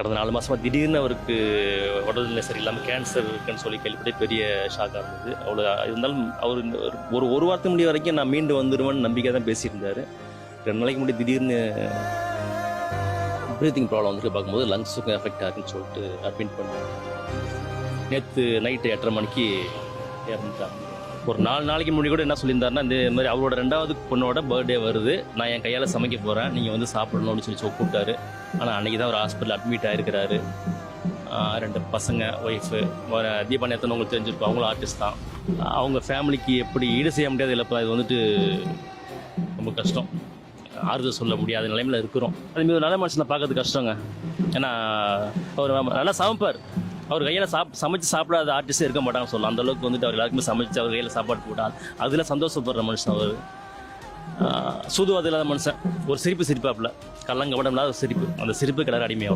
கடந்த 4 மாதமாக திடீர்னு அவருக்கு உடல்நிலை சரியில்லாமல் கேன்சர் இருக்குன்னு சொல்லி கேள்விப்பட்டு பெரிய ஷாக்காக இருந்தது. அவ்வளோ இருந்தாலும் அவர் ஒரு வாரத்துக்கு முடிய வரைக்கும் நான் மீண்டு வந்துடுவேன்னு நம்பிக்கை தான் பேசியிருந்தார். 2 நாளைக்கு முன்னாடி திடீர்னு ப்ரீத்திங் ப்ராப்ளம் வந்துட்டு பார்க்கும்போது லங்ஸுக்கும் எஃபெக்ட் ஆகுதுன்னு சொல்லிட்டு அட்மிட் பண்ணாங்க. நேற்று நைட்டு 8:30 மணிக்கு இறந்துட்டாங்க. ஒரு 4 நாளைக்கு முன்னாடி கூட என்ன சொல்லியிருந்தாருன்னா, இந்த மாதிரி அவரோட 2வது பொண்ணோட பர்த்டே வருது, நான் என் கையால் சமைக்க போகிறேன், நீங்கள் வந்து சாப்பிடணும் அப்படின்னு சொல்லி கூப்பிட்டாரு. ஆனால் அன்றைக்கி தான் ஒரு ஹாஸ்பிட்டல் அட்மிட் ஆகிருக்கிறாரு. 2 பசங்க, ஒய்ஃபு, தீபா நேத்தன் உங்களுக்கு தெரிஞ்சிருக்கும், அவங்களும் ஆர்டிஸ்ட் தான். அவங்க ஃபேமிலிக்கு எப்படி ஈடு செய்ய முடியாத இழப்பா, இது வந்துட்டு ரொம்ப கஷ்டம், ஆறுதல் சொல்ல முடியாத நிலைமையில் இருக்கிறோம். அதுமாரி ஒரு நல்ல மனுஷனை பார்க்கறது கஷ்டங்க. ஏன்னா அவர் நல்லா சமைப்பார். அவர் கையில் சமைச்சு சாப்பிடாத ஆர்டிஸ்டே இருக்க மாட்டாங்க சொல்லலாம். அந்தளவுக்கு வந்துட்டு அவர் எல்லாருக்குமே சமைச்சு அவர் கையில் சாப்பாடு போட்டால் அதில் சந்தோஷப்படுற மனுஷன் அவர். சூதுவாது இல்லாத மனுஷன். ஒரு சிரிப்பாப்பில் கள்ளங்கபடம் இல்லாத ஒரு சிரிப்பு. அந்த சிரிப்பு கிளற அடிமை அவ்வளோ.